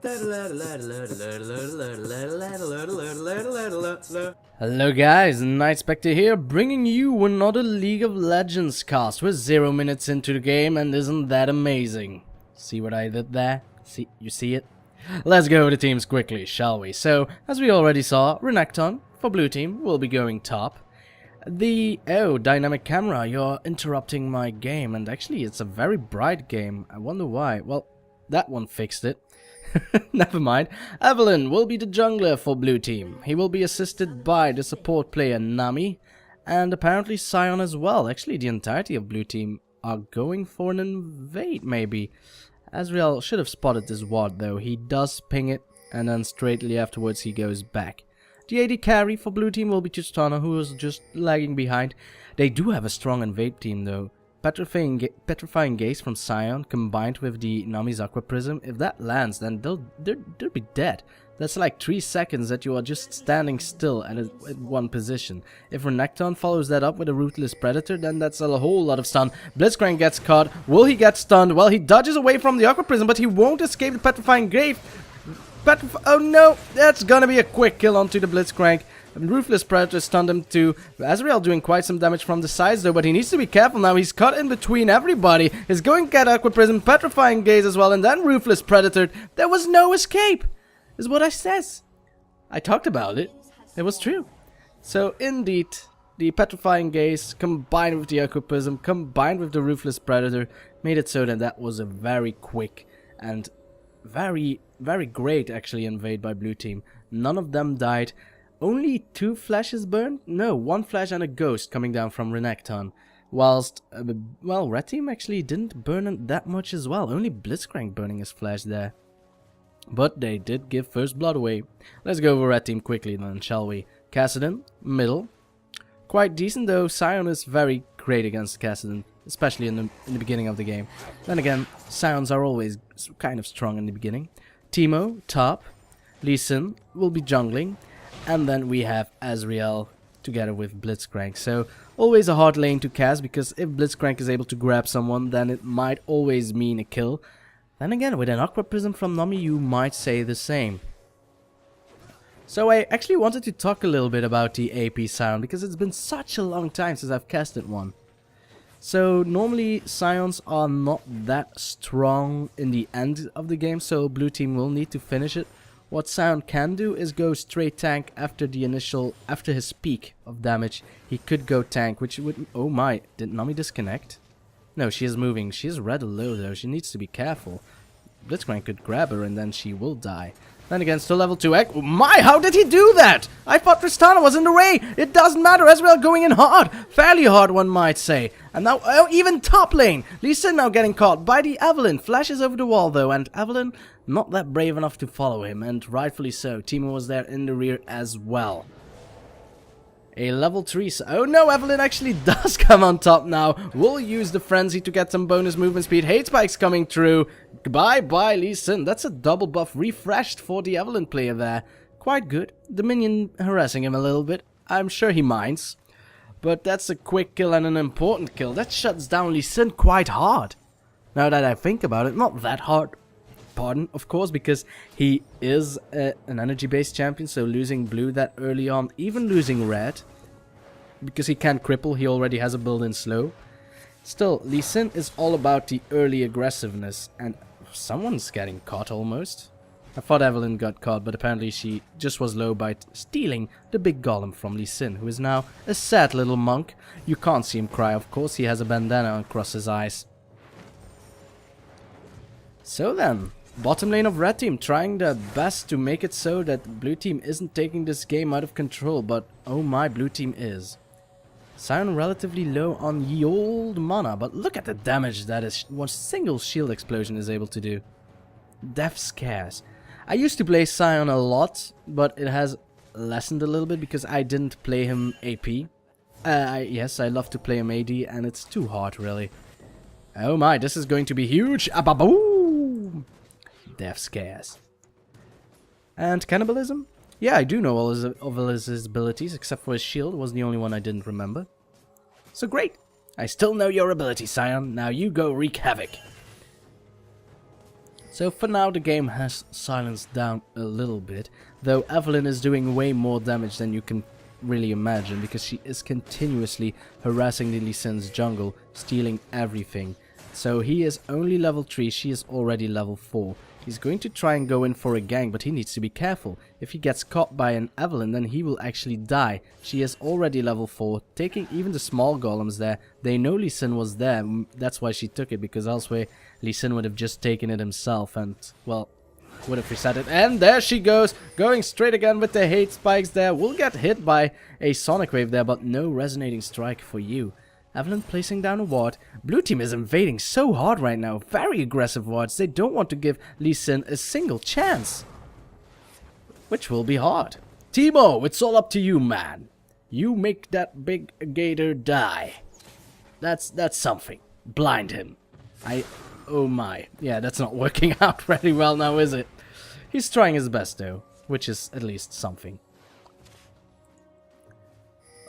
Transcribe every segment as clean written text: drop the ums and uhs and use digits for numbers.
Hello guys, Nightspectre here, bringing you another League of Legends cast. We're 0 minutes into the game, and isn't that amazing? See what I did there? You see it? Let's go over the teams quickly, shall we? So, as we already saw, Renekton for blue team will be going top. Oh, dynamic camera, you're interrupting my game, and actually it's a very bright game. I wonder why. Well, that one fixed it. Never mind. Evelynn will be the jungler for blue team. He will be assisted by the support player Nami, and apparently Sion as well. Actually, the entirety of blue team are going for an invade, maybe. Ezreal should have spotted this ward, though. He does ping it, and then straightly afterwards he goes back. The AD carry for blue team will be Tristana, who is just lagging behind. They do have a strong invade team, though. Petrifying Gaze from Sion combined with the Nami's Aqua Prism, if that lands, then they'll be dead. That's like 3 seconds that you are just standing still at one position. If Renekton follows that up with a Ruthless Predator, then that's a whole lot of stun. Blitzcrank gets caught. Will he get stunned? Well, he dodges away from the Aqua Prism, but he won't escape the Petrifying Gaze. Oh no, that's gonna be a quick kill onto the Blitzcrank. Ruthless Predator stunned him too. Ezreal doing quite some damage from the sides though, but he needs to be careful now. He's caught in between everybody. He's going to get Aqua Prism, Petrifying Gaze as well, and then Ruthless Predator. There was no escape, is what I says. I talked about it. It was true. So indeed, the Petrifying Gaze combined with the Aqua Prism, combined with the Ruthless Predator, made it so that that was a very quick and very great actually invade by blue team. None of them died. Only 2 flashes burned? No, 1 flash and a ghost coming down from Renekton. Whilst, well, red team actually didn't burn that much as well. Only Blitzcrank burning his flash there. But they did give first blood away. Let's go over red team quickly then, shall we? Kassadin, middle. Quite decent though. Sion is very great against Kassadin, especially in the beginning of the game. Then again, Sions are always kind of strong in the beginning. Teemo, top. Luine will be jungling. And then we have Ezreal together with Blitzcrank. So always a hard lane to cast, because if Blitzcrank is able to grab someone, then it might always mean a kill. Then again, with an Aqua Prism from Nami, you might say the same. So I actually wanted to talk a little bit about the AP Sion, because it's been such a long time since I've casted one. So normally Sions are not that strong in the end of the game, so blue team will need to finish it. What Sion can do is go straight tank after his peak of damage. He could go tank, which would... Oh my, did Nami disconnect? No, she is moving. She is rather low though. She needs to be careful. Blitzcrank could grab her and then she will die. Then again, still level 2 egg. Oh my, how did he do that? I thought Tristana was in the way. It doesn't matter. Ezreal going in hard. Fairly hard, one might say. And now, oh, even top lane. Luine now getting caught by the Evelynn. Flashes over the wall though. And Evelynn not that brave enough to follow him. And rightfully so. Teemo was there in the rear as well. A level 3. Oh no, Evelynn actually does come on top now. We'll use the frenzy to get some bonus movement speed. Hate spikes coming through. Bye-bye, Luine. That's a double buff refreshed for the Evelynn player there. Quite good. The minion harassing him a little bit. I'm sure he minds. But that's a quick kill and an important kill. That shuts down Luine quite hard. Now that I think about it, not that hard. Pardon, of course, because he is an energy-based champion, so losing blue that early on, even losing red, because he can't cripple, he already has a build-in slow. Still, Luine is all about the early aggressiveness, and someone's getting caught almost. I thought Evelynn got caught, but apparently she just was low by stealing the big golem from Luine, who is now a sad little monk. You can't see him cry, of course, he has a bandana across his eyes. So then, bottom lane of red team trying their best to make it so that blue team isn't taking this game out of control, but oh my, blue team is. Sion relatively low on ye old mana, but look at the damage that one single shield explosion is able to do. Death scares. I used to play Sion a lot, but it has lessened a little bit because I didn't play him AP. Yes, I love to play him AD, and it's too hard really. Oh my, this is going to be huge. Boom! Death scares. And cannibalism? Yeah, I do know all of his abilities, except for his shield was the only one I didn't remember. So great! I still know your ability, Sion. Now you go wreak havoc. So for now the game has silenced down a little bit, though Evelynn is doing way more damage than you can really imagine, because she is continuously harassing the Lee Sin's jungle, stealing everything. So he is only level 3, she is already level 4. He's going to try and go in for a gank, but he needs to be careful. If he gets caught by an Evelynn, then he will actually die. She is already level 4, taking even the small golems there. They know Lee Sin was there, that's why she took it, because elsewhere Lee Sin would have just taken it himself and, well, would have reset it. And there she goes, going straight again with the hate spikes there. Will get hit by a Sonic Wave there, but no resonating strike for you. Evelynn placing down a ward. Blue team is invading so hard right now. Very aggressive wards. They don't want to give Lee Sin a single chance. Which will be hard. Teemo, it's all up to you, man. You make that big gator die. That's something. Blind him. Oh my. Yeah, that's not working out very well now, is it? He's trying his best though, which is at least something.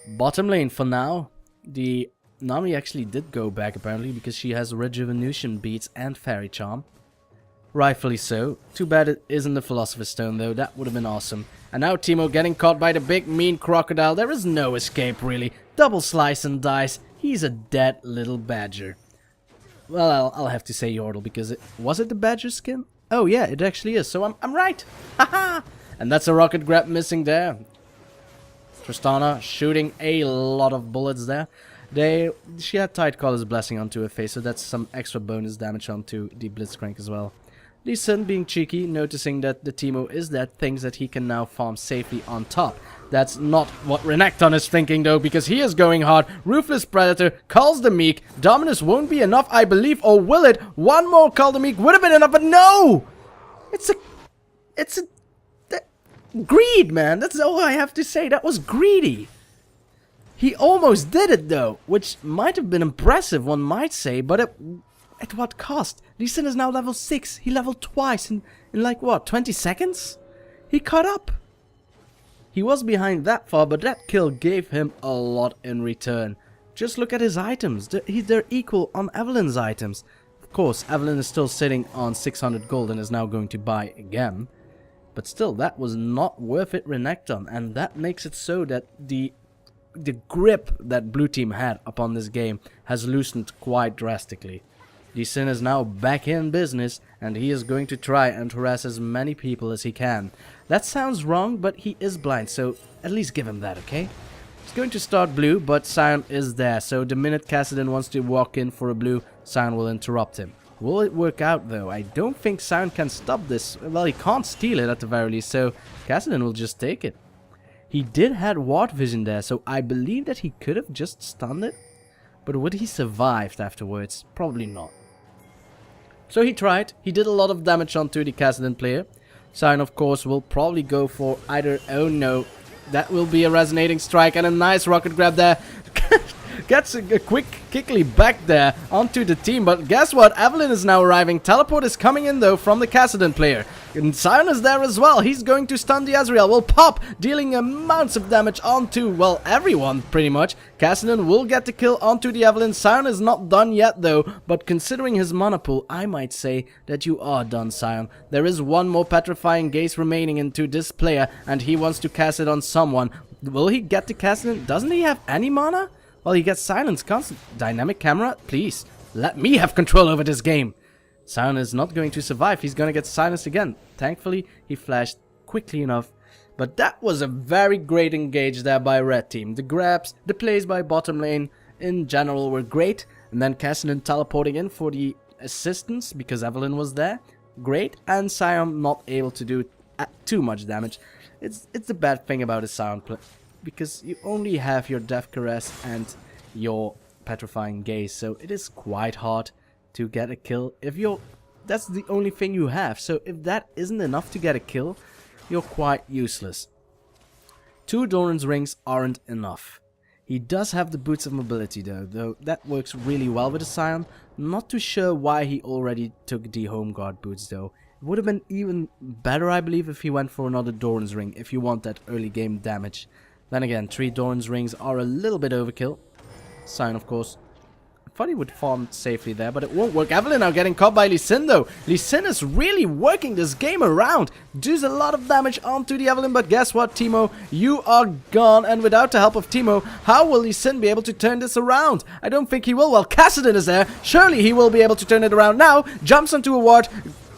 Bottom lane for now. The Nami actually did go back apparently, because she has Rejuvenation Beads and Fairy Charm. Rightfully so. Too bad it isn't the Philosopher's Stone though, that would have been awesome. And now Teemo getting caught by the big mean crocodile. There is no escape really. Double slice and dice. He's a dead little badger. Well, I'll have to say Yordle, because was it the badger skin? Oh yeah, it actually is, so I'm right. Haha! And that's a rocket grab missing there. Tristana shooting a lot of bullets there. She had Tidecollar's Blessing onto her face, so that's some extra bonus damage onto the Blitzcrank as well. Lee Sin being cheeky, noticing that the Teemo is dead, thinks that he can now farm safely on top. That's not what Renekton is thinking though, because he is going hard. Ruthless Predator calls the Meek. Dominus won't be enough, I believe, or will it? One more call the Meek would have been enough, but no! It's a greed, man. That's all I have to say. That was greedy. He almost did it though, which might have been impressive, one might say, but at what cost? Lee Sin is now level 6. He leveled twice in like what, 20 seconds? He caught up. He was behind that far, but that kill gave him a lot in return. Just look at his items. They're equal on Evelynn's items. Of course, Evelynn is still sitting on 600 gold and is now going to buy again. But still, that was not worth it, Renekton, and that makes it so that the grip that blue team had upon this game has loosened quite drastically. Lee Sin is now back in business, and he is going to try and harass as many people as he can. That sounds wrong, but he is blind, so at least give him that, okay? He's going to start blue, but Sion is there, so the minute Kassadin wants to walk in for a blue, Sion will interrupt him. Will it work out though? I don't think Sion can stop this. Well, he can't steal it at the very least, so Kassadin will just take it. He did have ward vision there, so I believe that he could have just stunned it. But would he survive afterwards? Probably not. So he tried. He did a lot of damage onto the Kassadin player. Sion, of course, will probably go for either... Oh no, that will be a resonating strike and a nice rocket grab there. Gets a quick kickly back there onto the team, but guess what? Evelynn is now arriving. Teleport is coming in though from the Kassadin player. And Sion is there as well. He's going to stun the Ezreal. Will pop, dealing amounts of damage onto, well, everyone pretty much. Kassadin will get the kill onto the Evelynn. Sion is not done yet though, but considering his mana pool, I might say that you are done, Sion. There is one more petrifying gaze remaining into this player, and he wants to cast it on someone. Will he get the Kassadin? Doesn't he have any mana? Well, he gets silence, constant dynamic camera. Please, let me have control over this game. Sion is not going to survive. He's going to get silenced again. Thankfully, he flashed quickly enough. But that was a very great engage there by red team. The grabs, the plays by bottom lane in general were great. And then Kassadin teleporting in for the assistance because Evelynn was there. Great. And Sion not able to do too much damage. It's the bad thing about a Sion play, because you only have your Death Caress and your Petrifying Gaze, so it is quite hard to get a kill if that's the only thing you have. So if that isn't enough to get a kill, you're quite useless. 2 Doran's rings aren't enough. He does have the Boots of Mobility though that works really well with the Sion. Not too sure why he already took the Home Guard boots though. It would have been even better, I believe, if he went for another Doran's ring if you want that early game damage. Then again, 3 Doran's rings are a little bit overkill. Sion, of course, thought he would farm safely there, but it won't work. Evelynn now getting caught by Lee Sin though. Lee Sin is really working this game around. Does a lot of damage onto the Evelynn, but guess what, Teemo? You are gone, and without the help of Teemo, how will Lee Sin be able to turn this around? I don't think he will. Well, Kassadin is there. Surely he will be able to turn it around now. Jumps onto a ward.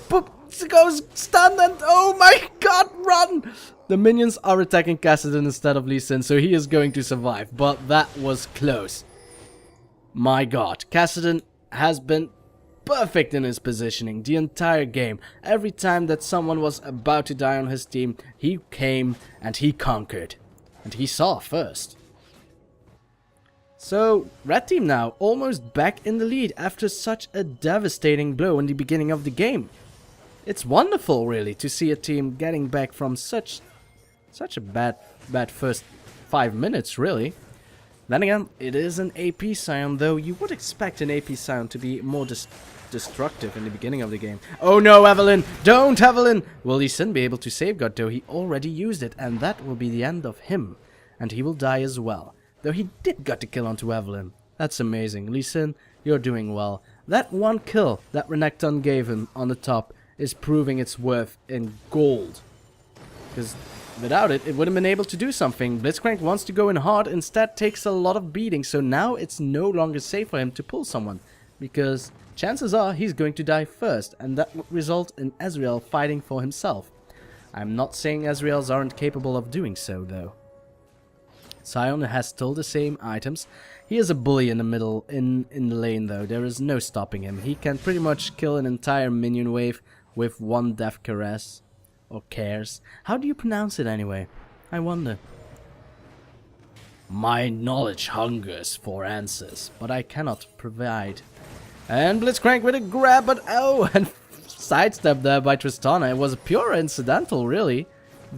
Boop, goes stunned, and oh my god, run! The minions are attacking Kassadin instead of Lee Sin, so he is going to survive, but that was close. My god, Kassadin has been perfect in his positioning the entire game. Every time that someone was about to die on his team, he came and he conquered. And he saw first. So, red team now almost back in the lead after such a devastating blow in the beginning of the game. It's wonderful, really, to see a team getting back from such a bad first 5 minutes, really. Then again, it is an AP Sion, though you would expect an AP Sion to be more destructive in the beginning of the game. Oh no, Evelynn! Don't, Evelynn! Will Lee Sin be able to safeguard, though? He already used it, and that will be the end of him. And he will die as well. Though he did get the kill onto Evelynn. That's amazing. Lee Sin, you're doing well. That one kill that Renekton gave him on the top is proving its worth in gold. Because without it, it wouldn't have been able to do something. Blitzcrank wants to go in hard, instead takes a lot of beating, so now it's no longer safe for him to pull someone. Because chances are he's going to die first, and that would result in Ezreal fighting for himself. I'm not saying Ezreals aren't capable of doing so, though. Sion has still the same items. He is a bully in the middle, in the lane, though. There is no stopping him. He can pretty much kill an entire minion wave with one death caress. Or cares. How do you pronounce it anyway? I wonder. My knowledge hungers for answers, but I cannot provide. And Blitzcrank with a grab, but oh, and sidestep there by Tristana. It was pure incidental, really.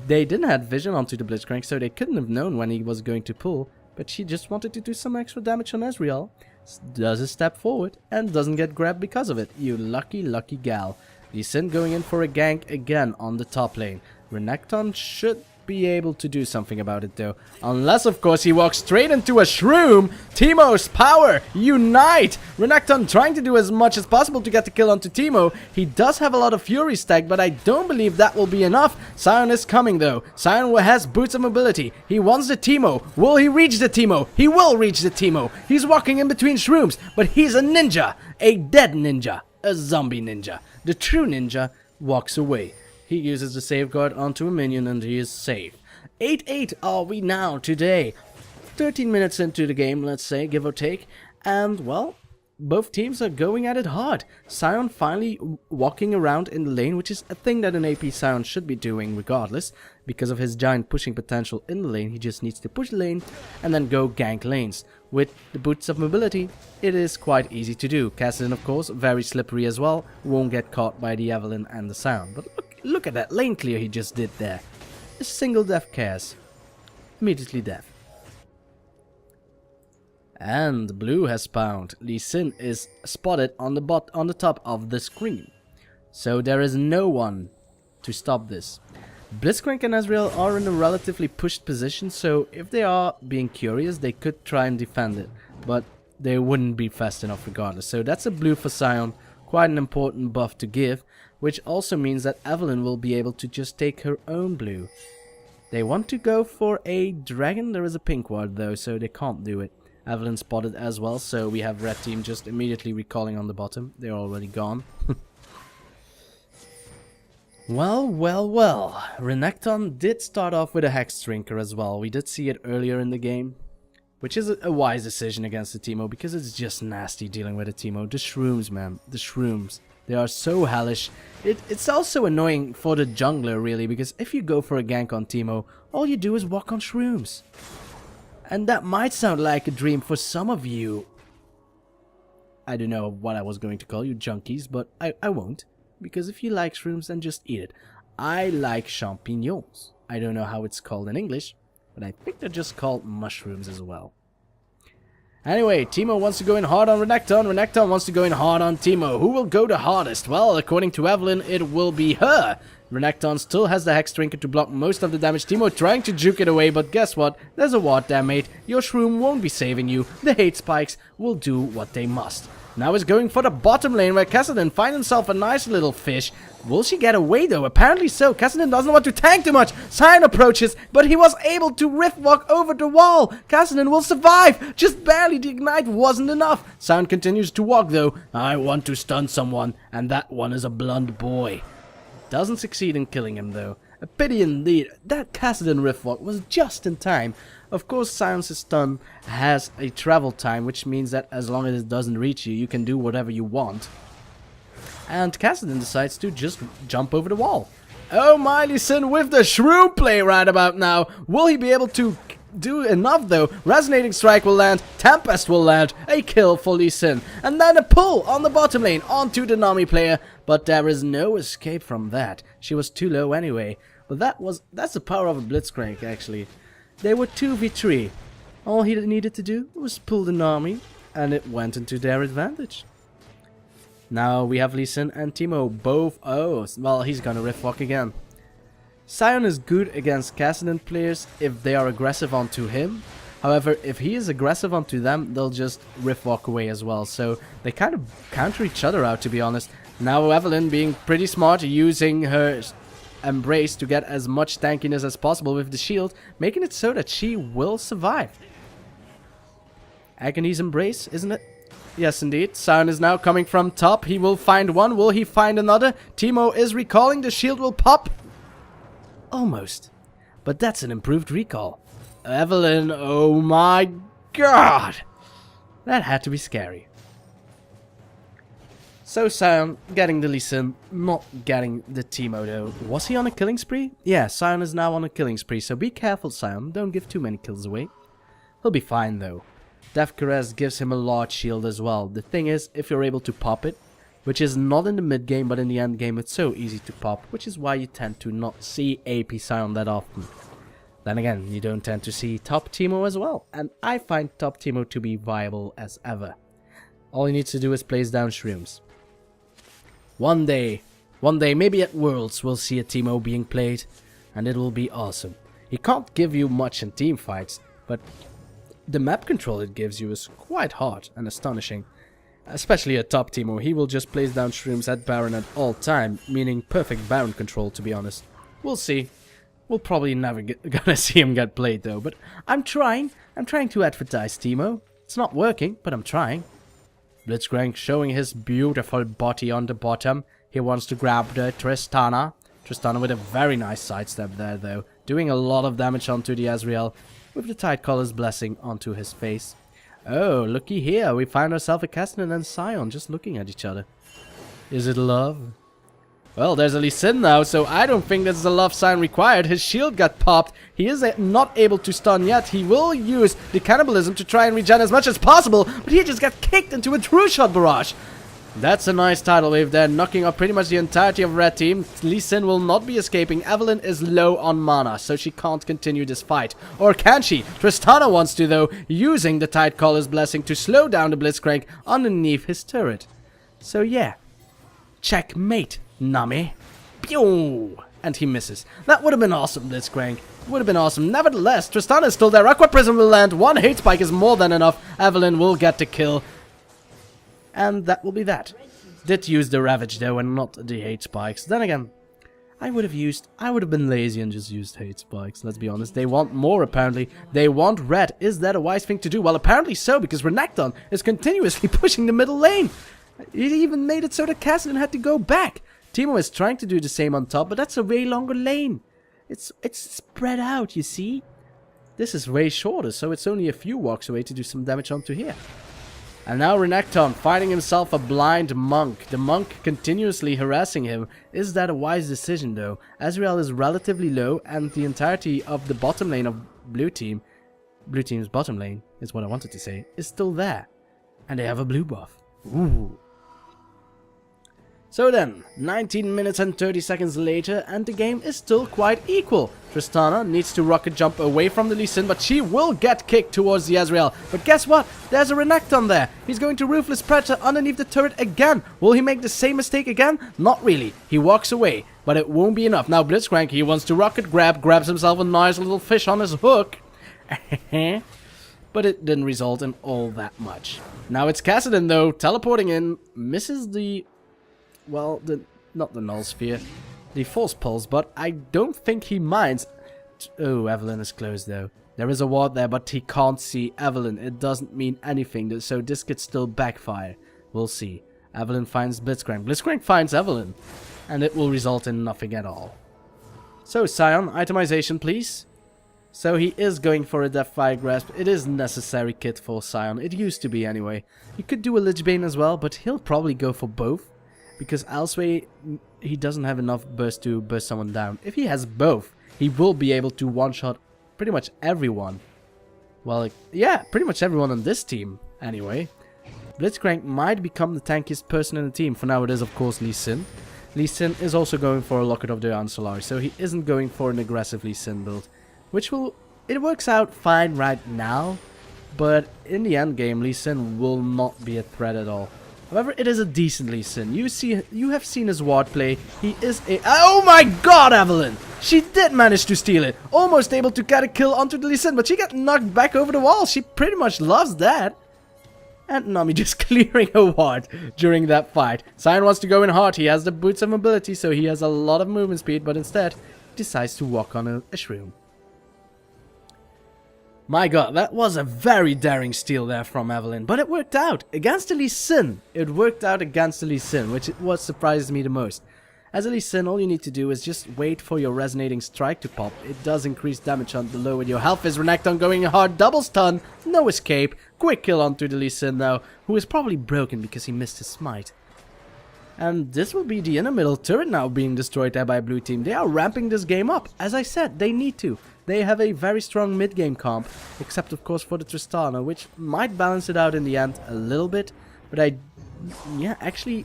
They didn't have vision onto the Blitzcrank, so they couldn't have known when he was going to pull. But she just wanted to do some extra damage on Ezreal. Does a step forward, and doesn't get grabbed because of it. You lucky, lucky gal. Lee Sin going in for a gank again on the top lane. Renekton should be able to do something about it though. Unless, of course, he walks straight into a shroom. Teemo's power! Unite! Renekton trying to do as much as possible to get the kill onto Teemo. He does have a lot of fury stack, but I don't believe that will be enough. Sion is coming though. Sion has boots of mobility. He wants the Teemo. Will he reach the Teemo? He will reach the Teemo. He's walking in between shrooms, but he's a ninja. A dead ninja. A zombie ninja. The true ninja walks away. He uses the safeguard onto a minion and he is safe. 8-8 are we now today. 13 minutes into the game, let's say, give or take. And, well, both teams are going at it hard. Sion finally walking around in the lane, which is a thing that an AP Sion should be doing regardless. Because of his giant pushing potential in the lane, he just needs to push the lane and then go gank lanes. With the boots of mobility, it is quite easy to do. Kassadin, of course, very slippery as well. Won't get caught by the Evelynn and the Sion. But look at that lane clear he just did there. A single death cares. Immediately death. And blue has spawned. Lee Sin is spotted on the top of the screen. So there is no one to stop this. Blitzcrank and Ezreal are in a relatively pushed position, so if they are being curious, they could try and defend it. But they wouldn't be fast enough regardless. So that's a blue for Sion. Quite an important buff to give. Which also means that Evelynn will be able to just take her own blue. They want to go for a dragon. There is a pink ward though, so they can't do it. Evelynn spotted as well, so we have red team just immediately recalling on the bottom. They're already gone. Well, well, well. Renekton did start off with a Hex Drinker as well. We did see it earlier in the game. Which is a wise decision against the Teemo, because it's just nasty dealing with a Teemo. The shrooms, man. The shrooms. They are so hellish. It's also annoying for the jungler, really, because if you go for a gank on Teemo, all you do is walk on shrooms. And that might sound like a dream for some of you. I don't know what I was going to call you, junkies, but I won't. Because if you like shrooms, then just eat it. I like champignons. I don't know how it's called in English, but I think they're just called mushrooms as well. Anyway, Teemo wants to go in hard on Renekton. Renekton wants to go in hard on Teemo. Who will go the hardest? Well, according to Evelynn, it will be her. Renekton still has the Hex Trinket to block most of the damage. Teemo trying to juke it away, but guess what? There's a ward there, mate. Your shroom won't be saving you. The hate spikes will do what they must. Now he's going for the bottom lane where Kassadin finds himself a nice little fish. Will she get away though? Apparently so. Kassadin doesn't want to tank too much. Sion approaches, but he was able to rift walk over the wall. Kassadin will survive. Just barely. The ignite wasn't enough. Sion continues to walk though. I want to stun someone, and that one is a blunt boy. Doesn't succeed in killing him though. A pity indeed. That Kassadin rift walk was just in time. Of course, Sion's stun has a travel time, which means that as long as it doesn't reach you, you can do whatever you want. And Kassadin decides to just jump over the wall. Oh, Lee Sin with the shrew play right about now. Will he be able to do enough though? Resonating Strike will land, Tempest will land, a kill for Lee Sin. And then a pull on the bottom lane onto the Nami player. But there is no escape from that. She was too low anyway. But that's the power of a Blitzcrank actually. They were 2v3. All he needed to do was pull the Nami, and it went into their advantage. Now we have Lee Sin and Teemo both. Oh, well, he's gonna rift walk again. Sion is good against Kassadin players if they are aggressive onto him. However, if he is aggressive onto them, they'll just rift walk away as well. So they kind of counter each other out, to be honest. Now Evelynn being pretty smart, using her Embrace to get as much tankiness as possible with the shield, making it so that she will survive. Agony's Embrace, isn't it? Yes, indeed. Sion is now coming from top. He will find one. Will he find another? Teemo is recalling. The shield will pop. Almost. But that's an improved recall. Evelynn, oh my god! That had to be scary. So Sion getting the Lee Sin, not getting the Teemo though. Was he on a killing spree? Yeah, Sion is now on a killing spree, so be careful Sion, don't give too many kills away. He'll be fine though. Death Caress gives him a large shield as well. The thing is, if you're able to pop it, which is not in the mid game but in the end game, it's so easy to pop, which is why you tend to not see AP Sion that often. Then again, you don't tend to see top Teemo as well, and I find top Teemo to be viable as ever. All he needs to do is place down shrooms. One day, maybe at Worlds, we'll see a Teemo being played, and it will be awesome. He can't give you much in team fights, but the map control it gives you is quite hard and astonishing. Especially a top Teemo, he will just place down shrooms at Baron at all time, meaning perfect Baron control, to be honest. We'll see. We'll probably never gonna see him get played though, but I'm trying to advertise Teemo. It's not working, but I'm trying. Blitzcrank showing his beautiful body on the bottom. He wants to grab the Tristana. Tristana with a very nice sidestep there though. Doing a lot of damage onto the Ezreal. With the Tidecaller's blessing onto his face. Oh, looky here. We find ourselves a Kassadin and Sion just looking at each other. Is it love? Well, there's a Lee Sin now, so I don't think there's a love sign required. His shield got popped. He is not able to stun yet. He will use the cannibalism to try and regen as much as possible, but he just got kicked into a true shot barrage. That's a nice tidal wave there, knocking up pretty much the entirety of red team. Lee Sin will not be escaping. Evelynn is low on mana, so she can't continue this fight. Or can she? Tristana wants to though, using the Tidecaller's blessing to slow down the Blitzcrank underneath his turret. So yeah, checkmate. Nami. Pew! And he misses. That would have been awesome, Blitzcrank. Would have been awesome. Nevertheless, Tristana is still there. Aqua Prism will land. One hate spike is more than enough. Evelynn will get the kill. And that will be that. Did use the Ravage though, and not the hate spikes. Then again, I would have been lazy and just used hate spikes. Let's be honest. They want more apparently. They want red. Is that a wise thing to do? Well, apparently so, because Renekton is continuously pushing the middle lane. It even made it so that Kassadin had to go back. Teemo is trying to do the same on top, but that's a way longer lane. It's spread out, you see? This is way shorter, so it's only a few walks away to do some damage onto here. And now Renekton finding himself a blind monk. The monk continuously harassing him. Is that a wise decision though? Ezreal is relatively low, and the entirety of the bottom lane of blue team's bottom lane, is what I wanted to say, is still there. And they have a blue buff. Ooh. So then, 19 minutes and 30 seconds later, and the game is still quite equal. Tristana needs to rocket jump away from the Lee Sin, but she will get kicked towards the Ezreal. But guess what? There's a Renekton there. He's going to Ruthless Predator underneath the turret again. Will he make the same mistake again? Not really. He walks away, but it won't be enough. Now Blitzcrank, he wants to rocket grabs himself a nice little fish on his hook. But it didn't result in all that much. Now it's Kassadin though, teleporting in, misses the... well, not the null sphere, the force pulse, but I don't think he minds. Oh, Evelynn is close though. There is a ward there, but he can't see Evelynn. It doesn't mean anything, so this could still backfire. We'll see. Evelynn finds Blitzcrank. Blitzcrank finds Evelynn, and it will result in nothing at all. So, Sion, itemization please. So he is going for a Deathfire Grasp. It is necessary kit for Sion. It used to be anyway. You could do a Lich Bane as well, but he'll probably go for both. Because elsewhere, he doesn't have enough burst to burst someone down. If he has both, he will be able to one-shot pretty much everyone. Well, yeah, pretty much everyone on this team, anyway. Blitzcrank might become the tankiest person in the team. For now, it is, of course, Lee Sin. Lee Sin is also going for a Locket of the Ancillary, so he isn't going for an aggressive Lee Sin build. Which will... it works out fine right now, but in the end game, Lee Sin will not be a threat at all. However, it is a decent Lee Sin. You have seen his ward play. He is a... oh my god, Evelynn! She did manage to steal it. Almost able to get a kill onto the Lee Sin, but she got knocked back over the wall. She pretty much loves that. And Nami just clearing a ward during that fight. Sion wants to go in hard. He has the boots of mobility, so he has a lot of movement speed, but instead, he decides to walk on a shroom. My god, that was a very daring steal there from Evelynn, but it worked out. Against the Lee Sin, it worked out against the Lee Sin, which is what surprised me the most. As a Lee Sin, all you need to do is just wait for your resonating strike to pop. It does increase damage on the lower your health is. Renekton going hard, double stun, no escape. Quick kill onto the Lee Sin now, who is probably broken because he missed his smite. And this will be the inner middle turret now being destroyed there by blue team. They are ramping this game up. As I said, they need to. They have a very strong mid-game comp, except of course for the Tristana, which might balance it out in the end a little bit. But yeah, actually,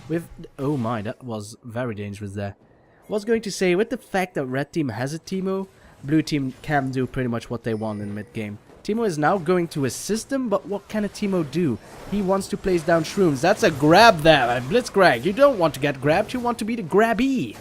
with... oh my, that was very dangerous there. I was going to say, with the fact that red team has a Teemo, blue team can do pretty much what they want in mid-game. Teemo is now going to assist them, but what can a Teemo do? He wants to place down shrooms. That's a grab there, Blitzcrank. You don't want to get grabbed, you want to be the grabby.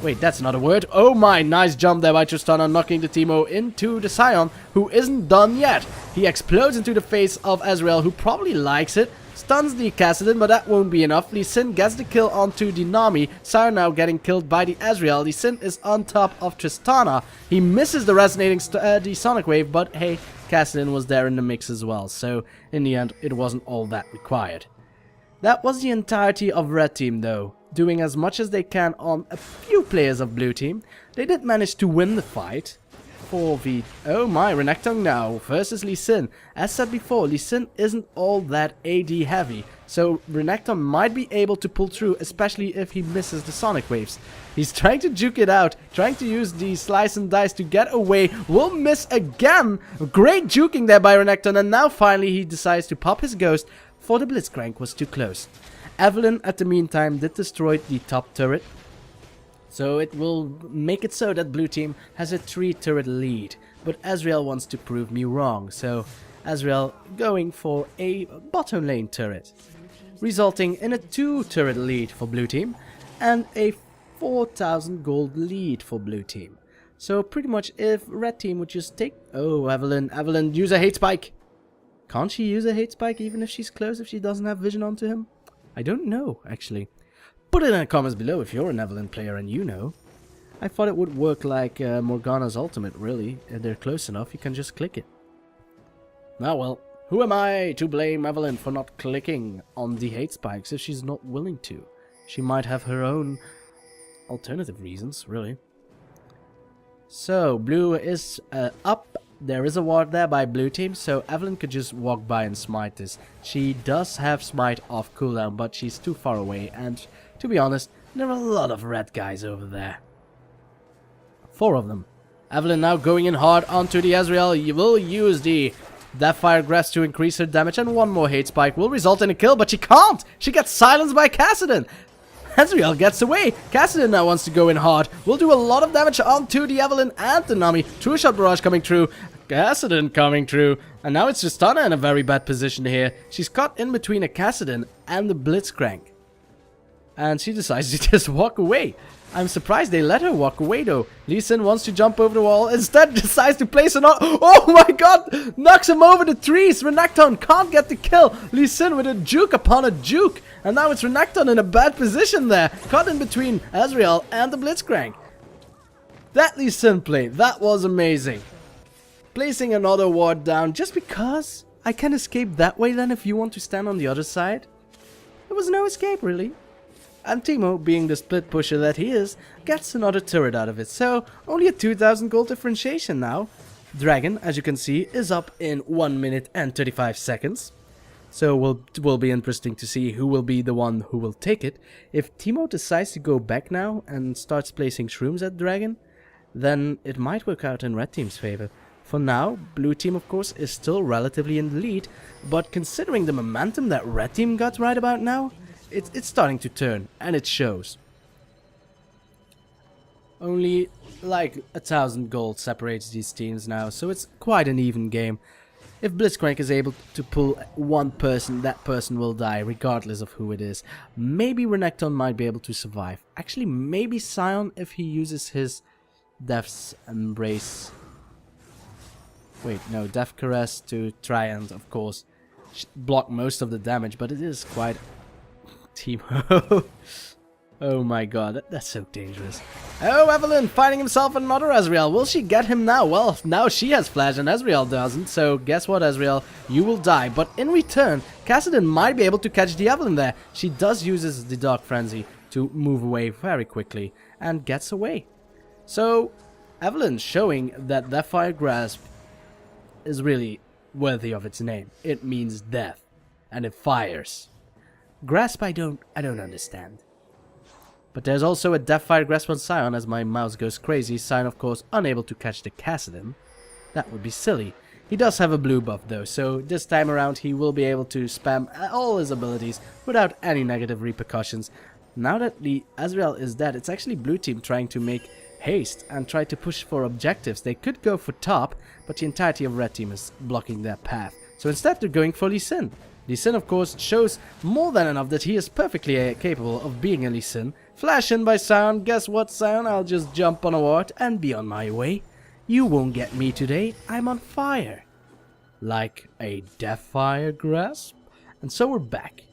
Wait, that's not a word. Oh my, nice jump there by Tristana, knocking the Teemo into the Sion, who isn't done yet. He explodes into the face of Ezreal, who probably likes it. Stuns the Kassadin, but that won't be enough. Lee Sin gets the kill onto the Nami. Sion now getting killed by the Ezreal. Lee Sin is on top of Tristana. He misses the resonating the Sonic Wave, but hey, Kassadin was there in the mix as well. So in the end, it wasn't all that required. That was the entirety of red team though. Doing as much as they can on a few players of blue team. They did manage to win the fight. 4v... oh my, Renekton now versus Lee Sin. As said before, Lee Sin isn't all that AD heavy. So Renekton might be able to pull through, especially if he misses the Sonic Waves. He's trying to juke it out, trying to use the slice and dice to get away. Will miss again. Great juking there by Renekton, and now finally he decides to pop his ghost, for the Blitzcrank was too close. Evelynn, at the meantime, did destroy the top turret. So it will make it so that blue team has a 3-turret lead. But Ezreal wants to prove me wrong. So Ezreal going for a bottom lane turret. Resulting in a 2-turret lead for blue team. And a 4,000 gold lead for blue team. So pretty much if red team would just take... oh, Evelynn, use a hate spike. Can't she use a hate spike even if she's close, if she doesn't have vision onto him? I don't know, actually. Put it in the comments below if you're an Evelynn player and you know. I thought it would work like Morgana's ultimate, really. If they're close enough, you can just click it. Now, well, who am I to blame Evelynn for not clicking on the hate spikes if she's not willing to? She might have her own alternative reasons, really. So, blue is up. There is a ward there by blue team, so Evelynn could just walk by and smite this. She does have smite off cooldown, but she's too far away, and to be honest, there are a lot of red guys over there. 4 of them. Evelynn now going in hard onto the Ezreal. You will use the Deathfire Grasp to increase her damage, and one more hate spike will result in a kill, but she can't! She gets silenced by Kassadin! Ezreal gets away. Kassadin now wants to go in hard. Will do a lot of damage onto the Evelynn and the Nami. True shot barrage coming through. Kassadin coming through. And now it's Tristana in a very bad position here. She's caught in between a Kassadin and the Blitzcrank. And she decides to just walk away. I'm surprised they let her walk away though. Sion wants to jump over the wall. Instead decides to place an... Oh my god! Knocks him over the trees. Renekton can't get the kill. Sion with a juke upon a juke. And now it's Renekton in a bad position there. Caught in between Ezreal and the Blitzcrank. That Sion play, that was amazing. Placing another ward down just because I can escape that way then if you want to stand on the other side. There was no escape really. And Teemo, being the split pusher that he is, gets another turret out of it. So, only a 2000 gold differentiation now. Dragon, as you can see, is up in 1 minute and 35 seconds. So, it will be interesting to see who will be the one who will take it. If Teemo decides to go back now and starts placing shrooms at Dragon, then it might work out in red team's favor. For now, blue team of course is still relatively in the lead, but considering the momentum that red team got right about now, it's starting to turn, and it shows. Only like 1000 gold separates these teams now, so it's quite an even game. If Blitzcrank is able to pull one person, that person will die, regardless of who it is. Maybe Renekton might be able to survive. Actually, maybe Sion if he uses his Death's Embrace. Wait, no, Death Caress to try and, of course, block most of the damage, but it is quite... Teemo. Oh my god, that's so dangerous. Oh, Evelynn finding himself another Ezreal. Will she get him now? Well, now she has flash and Ezreal doesn't. So guess what, Ezreal? You will die. But in return, Kassadin might be able to catch the Evelynn there. She does use the Dark Frenzy to move away very quickly and gets away. So Evelynn showing that Deathfire Grasp is really worthy of its name. It means death and it fires. Grasp I don't understand. But there's also a Deathfire Grasp on Sion as my mouse goes crazy. Sion of course unable to catch the Kassadin. That would be silly. He does have a blue buff though, so this time around he will be able to spam all his abilities without any negative repercussions. Now that the Ezreal is dead, it's actually blue team trying to make haste and try to push for objectives. They could go for top, but the entirety of red team is blocking their path. So instead they're going for Lee Sin. Lee Sin of course shows more than enough that he is perfectly capable of being a Lee Sin. Flash in by Sion. Guess what, Sion? I'll just jump on a ward and be on my way. You won't get me today. I'm on fire. Like a Deathfire Grasp. And so we're back.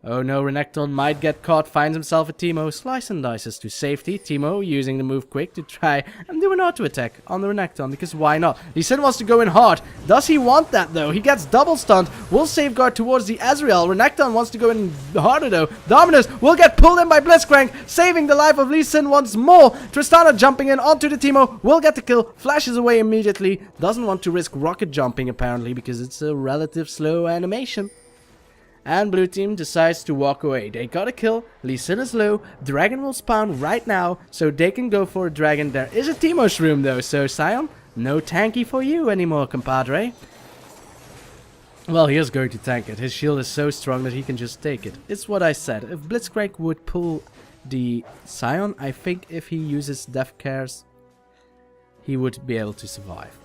Oh no, Renekton might get caught, finds himself a Teemo, slice and dices to safety. Teemo using the move quick to try and do an auto attack on the Renekton, because why not? Lee Sin wants to go in hard. Does he want that though? He gets double stunned, will safeguard towards the Ezreal. Renekton wants to go in harder though. Dominus will get pulled in by Blitzcrank, saving the life of Lee Sin once more. Tristana jumping in onto the Teemo, will get the kill, flashes away immediately. Doesn't want to risk rocket jumping apparently, because it's a relative slow animation. And blue team decides to walk away. They got a kill. Lee Sin is low. Dragon will spawn right now, so they can go for a dragon. There is a Teemo shroom though, so Sion, no tanky for you anymore, compadre. Well, he is going to tank it. His shield is so strong that he can just take it. It's what I said. If Blitzcrank would pull the Sion, I think if he uses Death Cares, he would be able to survive.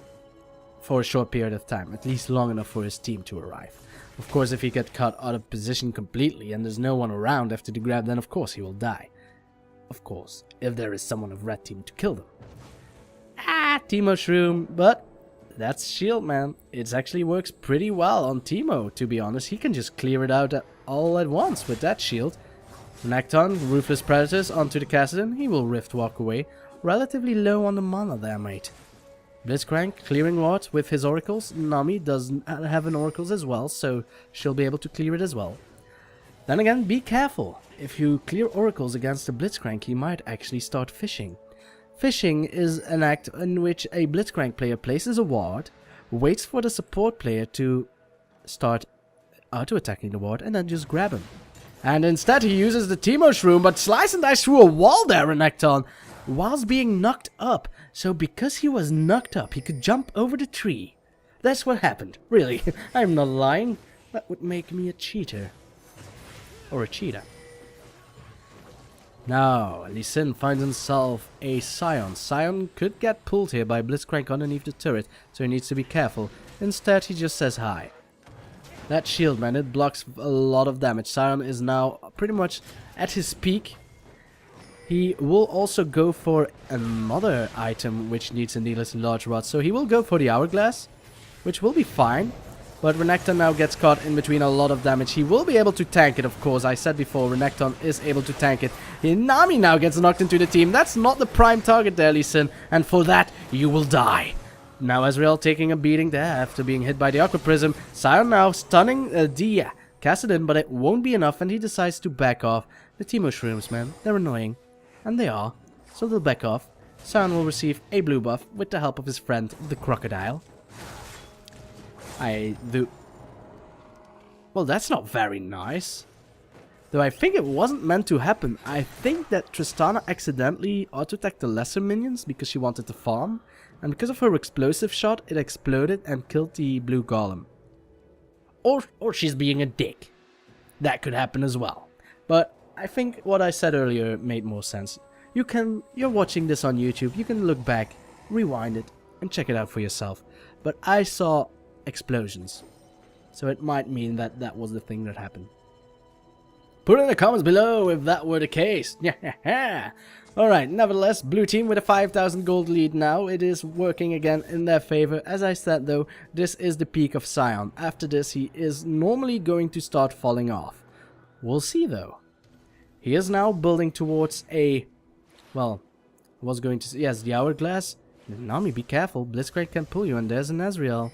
For a short period of time, at least long enough for his team to arrive. Of course, if he gets caught out of position completely and there's no one around after the grab, then of course he will die. Of course, if there is someone of red team to kill them. Teemo shroom, but that's shield, man. It actually works pretty well on Teemo, to be honest. He can just clear it out all at once with that shield. Renekton, Ruthless Predators onto the Kassadin. He will Rift walk away. Relatively low on the mana there, mate. Blitzcrank clearing ward with his oracles. Nami doesn't have an oracles as well, so she'll be able to clear it as well. Then again, be careful. If you clear oracles against a Blitzcrank, you might actually start fishing. Fishing is an act in which a Blitzcrank player places a ward, waits for the support player to start auto-attacking the ward, and then just grab him. And instead he uses the Teemo shroom, but slice and dice through a wall there, Renekton, whilst being knocked up. So because he was knocked up, he could jump over the tree. That's what happened. Really, I'm not lying. That would make me a cheater. Or a cheater. Now, Lee Sin finds himself a Sion. Sion could get pulled here by Blitzcrank underneath the turret, so he needs to be careful. Instead, he just says hi. That shield, man, it blocks a lot of damage. Sion is now pretty much at his peak. He will also go for another item which needs a needlessly large rod, so he will go for the Hourglass, which will be fine. But Renekton now gets caught in between a lot of damage. He will be able to tank it, of course. I said before, Renekton is able to tank it. Nami now gets knocked into the team. That's not the prime target there, Lee Sin. And for that, you will die. Now Ezreal taking a beating there after being hit by the Aqua Prism. Sion now stunning the Kassadin, but it won't be enough. And he decides to back off. The Teemo shrooms, man, they're annoying. And they are. So they'll back off. Sion will receive a blue buff with the help of his friend, the Crocodile. Well, that's not very nice. Though I think it wasn't meant to happen. I think that Tristana accidentally auto-attacked the lesser minions because she wanted to farm. And because of her explosive shot, it exploded and killed the blue golem. Or she's being a dick. That could happen as well. But I think what I said earlier made more sense. You're watching this on YouTube, you can look back, rewind it, and check it out for yourself. But I saw explosions, so it might mean that that was the thing that happened. Put in the comments below if that were the case. Alright, nevertheless, blue team with a 5,000 gold lead now. It is working again in their favor. As I said though, this is the peak of Sion. After this, he is normally going to start falling off. We'll see though. He is now building towards a... Well, I was going to say... Yes, the Hourglass. Nami, be careful. Blitzcrank can pull you, and there's an Ezreal.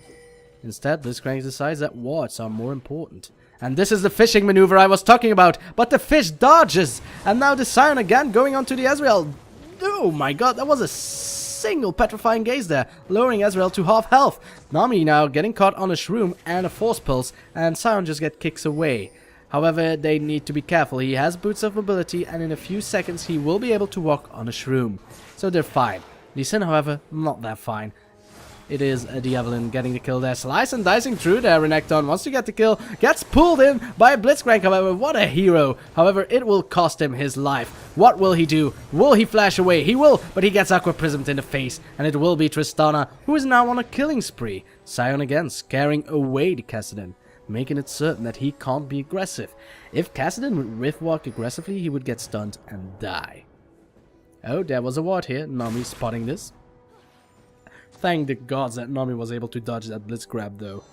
Instead, Blitzcrank decides that wards are more important. And this is the fishing maneuver I was talking about. But the fish dodges. And now the Sion again going onto the Ezreal. Oh my god, that was a single petrifying gaze there. Lowering Ezreal to half health. Nami now getting caught on a shroom and a force pulse. And Sion just gets kicks away. However, they need to be careful. He has boots of mobility. And in a few seconds, he will be able to walk on a shroom. So they're fine. Lee Sin, however, not that fine. It is the Evelynn getting the kill there. Slice and dicing through there. Renekton wants to get the kill. Gets pulled in by Blitzcrank, however. What a hero. However, it will cost him his life. What will he do? Will he flash away? He will, but he gets Aqua Prismed in the face. And it will be Tristana, who is now on a killing spree. Sion again scaring away the Kassadin, making it certain that he can't be aggressive. If Kassadin would rift-walk aggressively, he would get stunned and die. Oh, there was a ward here. Nami spotting this. Thank the gods that Nami was able to dodge that blitz grab though.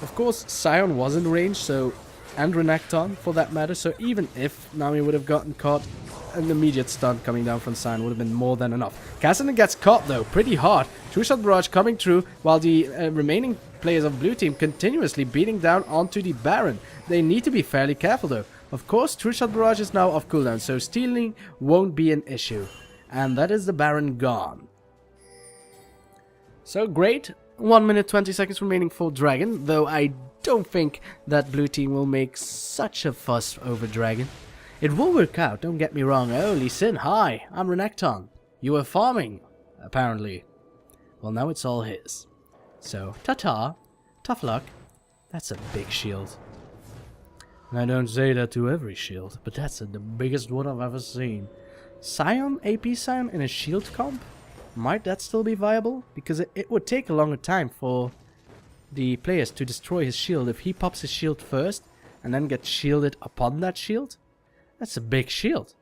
Of course, Sion was in range, so, and Renekton for that matter, so even if Nami would have gotten caught, an immediate stun coming down from Sion would have been more than enough. Kassadin gets caught though, pretty hard. Two-shot barrage coming through, while the remaining players of blue team continuously beating down onto the Baron. They need to be fairly careful though. Of course, two-shot barrage is now off cooldown, so stealing won't be an issue. And that is the Baron gone. So great, 1 minute 20 seconds remaining for Dragon, though I don't think that blue team will make such a fuss over Dragon. It will work out, don't get me wrong. Oh, Lee Sin, hi, I'm Renekton. You were farming, apparently. Well, now it's all his. So, ta-ta, tough luck. That's a big shield. And I don't say that to every shield, but that's the biggest one I've ever seen. Sion, AP Sion in a shield comp? Might that still be viable? Because it would take a longer time for the players to destroy his shield if he pops his shield first and then gets shielded upon that shield. That's a big shield.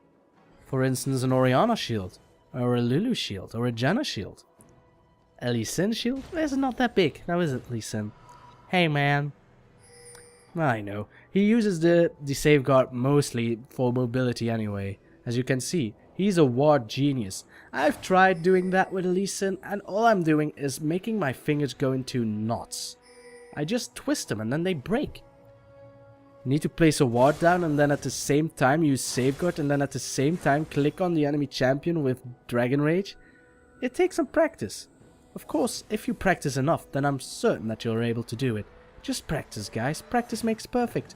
For instance, an Orianna shield, or a Lulu shield, or a Janna shield. A Lee Sin shield? It's not that big, now is it, Lee Sin? Hey man. I know. He uses the safeguard mostly for mobility anyway. As you can see, he's a ward genius. I've tried doing that with Lee Sin, and all I'm doing is making my fingers go into knots. I just twist them and then they break. You need to place a ward down and then at the same time use safeguard and then at the same time click on the enemy champion with Dragon Rage. It takes some practice. Of course, if you practice enough, then I'm certain that you're able to do it. Just practice, guys. Practice makes perfect.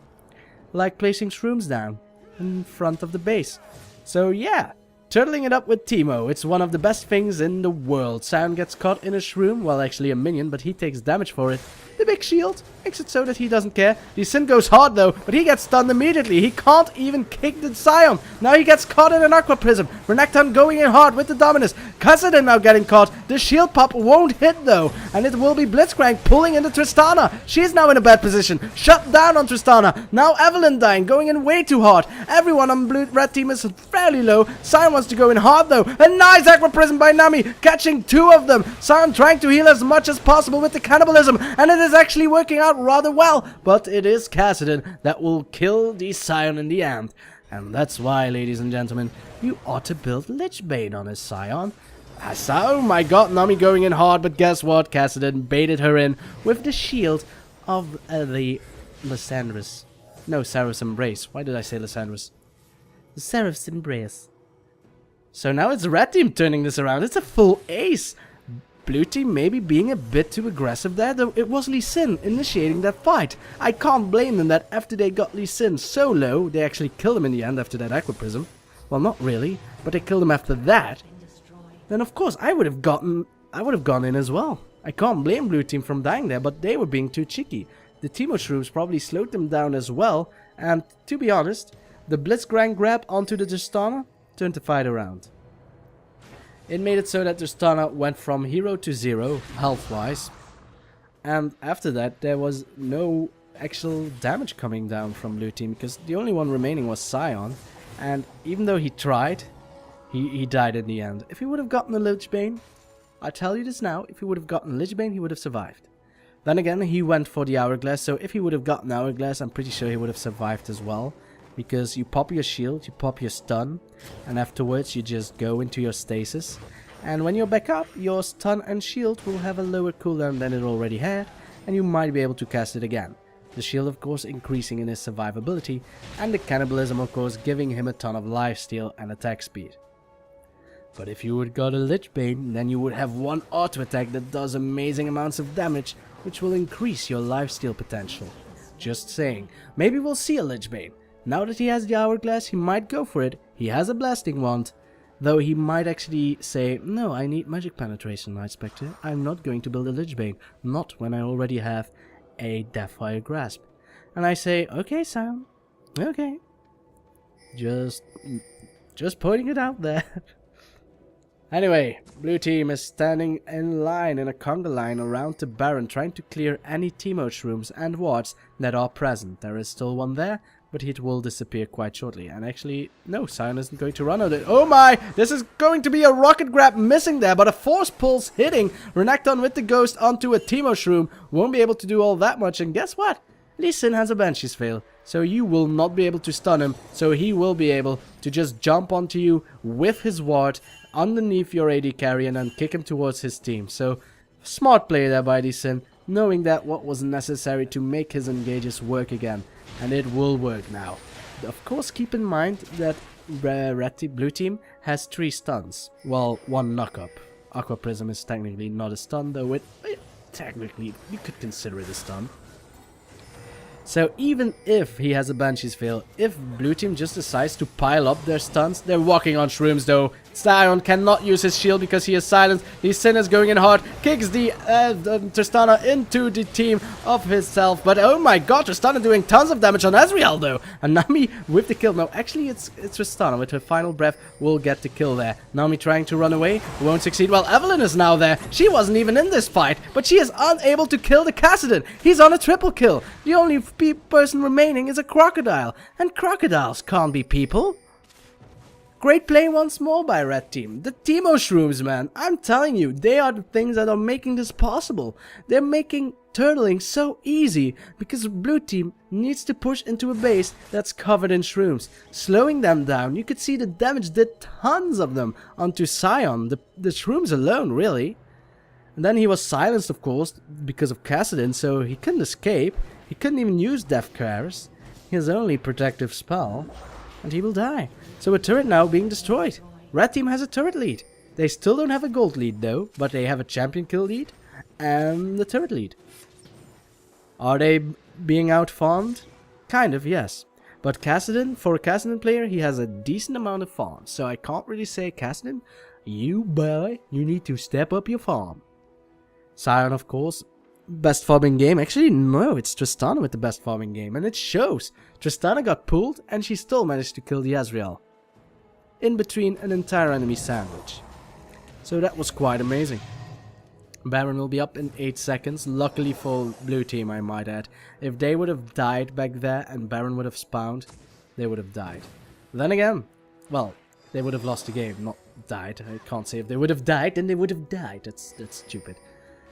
Like placing shrooms down in front of the base. So yeah, Turtling it up with Teemo. It's one of the best things in the world. Sion gets caught in a shroom. Well, actually a minion, but he takes damage for it. The big shield makes it so that he doesn't care. The Sin goes hard though, but he gets stunned immediately. He can't even kick the Sion. Now he gets caught in an Aqua Prism. Renekton going in hard with the Dominus. Kassadin now getting caught. The shield pop won't hit though. And it will be Blitzcrank pulling into Tristana. She is now in a bad position. Shut down on Tristana. Now Evelynn dying, going in way too hard. Everyone on red team is fairly low. Sion wants to go in hard though. A nice Aqua Prism by Nami, catching 2 of them. Sion trying to heal as much as possible with the cannibalism. And it is actually working out rather well. But it is Kassadin that will kill the Sion in the end. And that's why, ladies and gentlemen, you ought to build Lich Bane on his Sion. Oh my god, Nami going in hard, but guess what? Kassadin baited her in with the shield of the Lysandris. No, Seraph's Embrace. Why did I say Lysandris? The Seraph's Embrace. So now it's red team turning this around. It's a full ace. Blue team maybe being a bit too aggressive there, though it was Lee Sin initiating that fight. I can't blame them that after they got Lee Sin so low, they actually killed him in the end after that Aqua Prism. Well, not really, but they killed him after that. Then of course I would have gone in as well. I can't blame blue team from dying there, but they were being too cheeky. The Teemo shrooms probably slowed them down as well, and to be honest, the Blitzcrank grab onto the Tristana turned the fight around. It made it so that Tristana went from 0 to 0 health-wise, and after that there was no actual damage coming down from blue team because the only one remaining was Sion, and even though he tried, he died in the end. If he would have gotten a Lich Bane, I tell you this now, if he would have gotten Lich Bane, he would have survived. Then again, he went for the Hourglass, so if he would have gotten Hourglass, I'm pretty sure he would have survived as well. Because you pop your shield, you pop your stun, and afterwards you just go into your stasis. And when you're back up, your stun and shield will have a lower cooldown than it already had, and you might be able to cast it again. The shield of course increasing in his survivability, and the cannibalism of course giving him a ton of lifesteal and attack speed. But if you would got a Lich Bane, then you would have one auto attack that does amazing amounts of damage, which will increase your lifesteal potential. Just saying, maybe we'll see a Lich Bane. Now that he has the Hourglass, he might go for it. He has a Blasting Wand. Though he might actually say, no, I need magic penetration, Nightspectre. I'm not going to build a Lich Bane. Not when I already have a Deathfire Grasp. And I say, okay, Sion. Okay. Just pointing it out there. Anyway, blue team is standing in line in a conga line around the Baron, trying to clear any Teemo shrooms and wards that are present. There is still one there, but it will disappear quite shortly. And actually, no, Sion isn't going to run on it. Oh my! This is going to be a rocket grab missing there, but a force pulse hitting Renekton with the ghost onto a Teemo shroom. Won't be able to do all that much, and guess what? Lee Sin has a Banshee's Veil, so you will not be able to stun him, so he will be able to just jump onto you with his ward underneath your AD carry and then kick him towards his team. So, smart play there by Lee Sin, knowing that what was necessary to make his engages work again. And it will work now. Of course, keep in mind that blue team has 3 stuns. Well, 1 knock-up. Aqua Prism is technically not a stun, though technically you could consider it a stun. So even if he has a Banshee's Veil, if blue team just decides to pile up their stuns, they're walking on shrooms though. Sion cannot use his shield because he is silenced. The Sin is going in hard, kicks the Tristana into the team of himself. But oh my god, Tristana doing tons of damage on Ezreal though. And Nami with the kill. No, actually it's Tristana with her final breath will get the kill there. Nami trying to run away, won't succeed. Well, Evelynn is now there. She wasn't even in this fight, but she is unable to kill the Kassadin. He's on a triple kill. The only person remaining is a crocodile, and crocodiles can't be people. Great play once more by red team. The Teemo shrooms, man, I'm telling you, they are the things that are making this possible. They're making turtling so easy because blue team needs to push into a base that's covered in shrooms, slowing them down. You could see the damage did tons of them onto Sion, the shrooms alone, really. And then he was silenced, of course, because of Kassadin, so he couldn't escape. He couldn't even use Death Curse, his only protective spell, and he will die. So a turret now being destroyed. Red team has a turret lead. They still don't have a gold lead though, but they have a champion kill lead and the turret lead. Are they being outfarmed? Kind of, yes. But Kassadin, for a Kassadin player, he has a decent amount of farm. So I can't really say, Kassadin, you boy, you need to step up your farm. Sion, of course, best farming game. Actually, no, it's Tristana with the best farming game. And it shows. Tristana got pulled and she still managed to kill the Ezreal. In between an entire enemy sandwich. So that was quite amazing. Baron will be up in 8 seconds. Luckily for blue team, I might add. If they would have died back there and Baron would have spawned, they would have died. Then again, well, they would have lost the game, not died. I can't say if they would have died, then they would have died. That's stupid.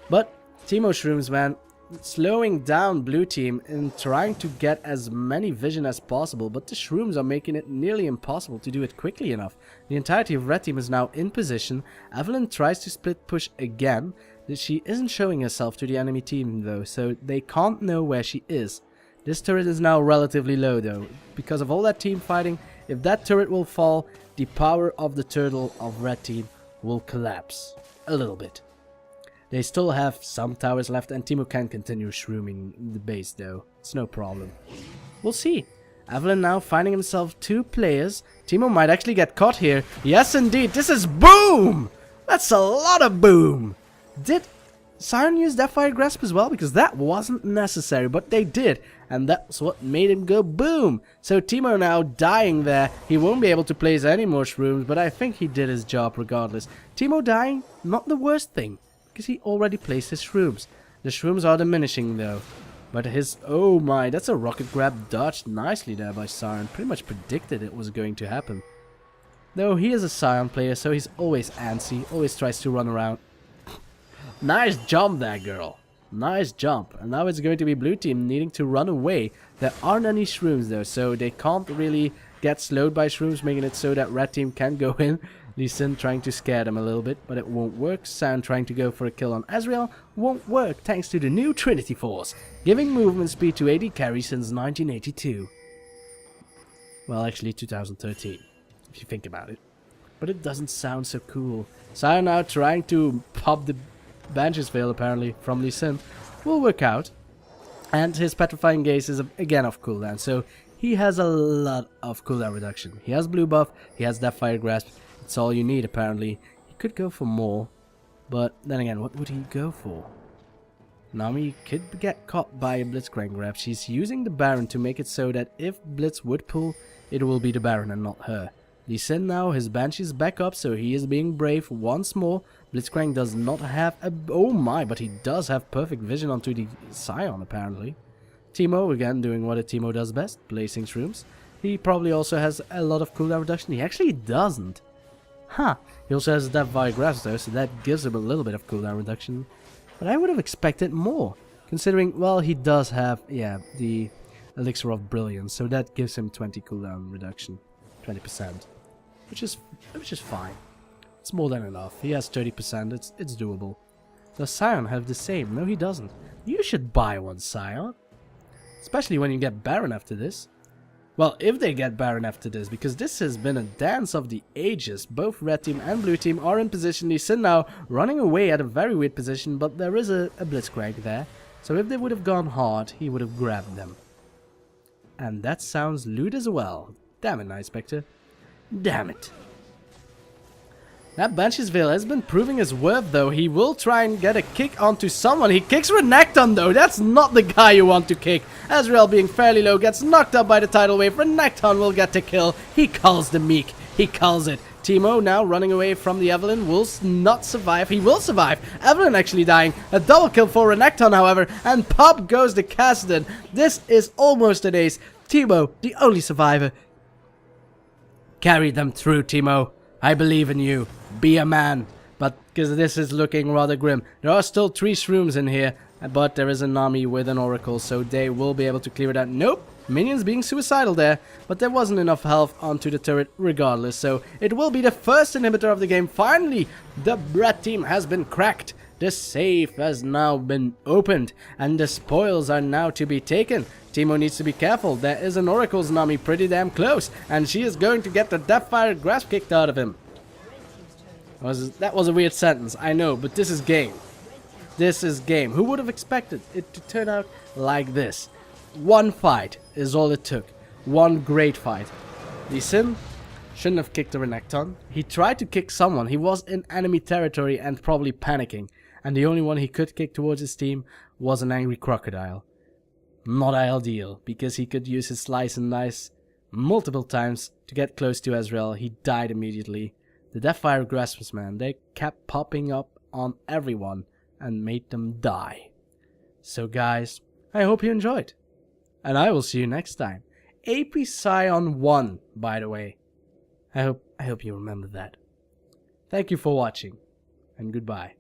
But Teemo Shrooms, man, slowing down blue team and trying to get as many vision as possible, but the Shrooms are making it nearly impossible to do it quickly enough. The entirety of red team is now in position. Evelynn tries to split push again. She isn't showing herself to the enemy team though, so they can't know where she is. This turret is now relatively low though, because of all that team fighting. If that turret will fall, the power of the turtle of red team will collapse a little bit. They still have some towers left and Teemo can continue shrooming the base though. It's no problem. We'll see. Evelynn now finding himself 2 players. Teemo might actually get caught here. Yes indeed, this is boom! That's a lot of boom! Did Sion use Deathfire Grasp as well? Because that wasn't necessary, but they did. And that's what made him go boom. So Teemo now dying there. He won't be able to place any more shrooms, but I think he did his job regardless. Teemo dying, not the worst thing, because he already placed his shrooms. The shrooms are diminishing though. But his, oh my, that's a rocket grab dodged nicely there by Sion. Pretty much predicted it was going to happen. Though he is a Sion player, so he's always antsy, always tries to run around. Nice jump there, girl. Nice jump. And now it's going to be blue team needing to run away. There aren't any shrooms though, so they can't really get slowed by shrooms, making it so that red team can go in. Sion trying to scare them a little bit, but it won't work. Sion trying to go for a kill on Ezreal won't work thanks to the new Trinity Force, giving movement speed to AD carry since 1982. Well, actually 2013, if you think about it. But it doesn't sound so cool. Sion now trying to pop the Banshee's Veil apparently from Lee Sin will work out, and his Petrifying Gaze is again off cooldown, so he has a lot of cooldown reduction. He has blue buff, he has Deathfire Grasp, it's all you need apparently. He could go for more, but then again, what would he go for? Nami could get caught by a Blitzcrank grab. She's using the Baron to make it so that if Blitz would pull, it will be the Baron and not her. Lee Sin now, his Banshee's back up, so he is being brave once more. Blitzcrank does not have a... oh my, but he does have perfect vision onto the Sion, apparently. Teemo, again, doing what a Teemo does best, placing shrooms. He probably also has a lot of cooldown reduction. He actually doesn't. Huh. He also has Deathfire Grasp, though, so that gives him a little bit of cooldown reduction. But I would have expected more, considering, well, he does have, yeah, the Elixir of Brilliance, so that gives him 20 cooldown reduction. 20%. Which is fine. It's more than enough. He has 30%. It's doable. Does Sion have the same? No, he doesn't. You should buy one, Sion. Especially when you get Baron after this. Well, if they get Baron after this, because this has been a dance of the ages. Both red team and blue team are in position. Lee Sin now running away at a very weird position, but there is a Blitzcrank there. So if they would have gone hard, he would have grabbed them. And that sounds lewd as well. Damn it, Nightspectre. Damn it. That Banshee's Veil has been proving his worth though. He will try and get a kick onto someone. He kicks Renekton though. That's not the guy you want to kick. Ezreal being fairly low gets knocked up by the tidal wave. Renekton will get the kill. He calls the meek. He calls it. Teemo now running away from the Evelynn will not survive. He will survive. Evelynn actually dying. A double kill for Renekton however. And pop goes the Kassadin. This is almost an ace. Teemo, the only survivor. Carry them through, Teemo. I believe in you. Be a man. But because this is looking rather grim. There are still 3 shrooms in here. But there is a Nami with an Oracle. So they will be able to clear it out. Nope. Minions being suicidal there. But there wasn't enough health onto the turret regardless. So it will be the first inhibitor of the game. Finally, the red team has been cracked. The safe has now been opened. And the spoils are now to be taken. Teemo needs to be careful. There is an Oracle's Nami pretty damn close. And she is going to get the Deathfire Grasp kicked out of him. That was a weird sentence, I know, but this is game. This is game. Who would have expected it to turn out like this? One fight is all it took. one great fight. Lee Sin shouldn't have kicked the Renekton. He tried to kick someone. He was in enemy territory and probably panicking. And the only one he could kick towards his team was an angry crocodile. Not ideal, because he could use his slice and dice multiple times to get close to Ezreal. He died immediately. The Deathfire Grasps, man, they kept popping up on everyone and made them die. So guys, I hope you enjoyed. And I will see you next time. AP Sion won, by the way. I hope you remember that. Thank you for watching, and goodbye.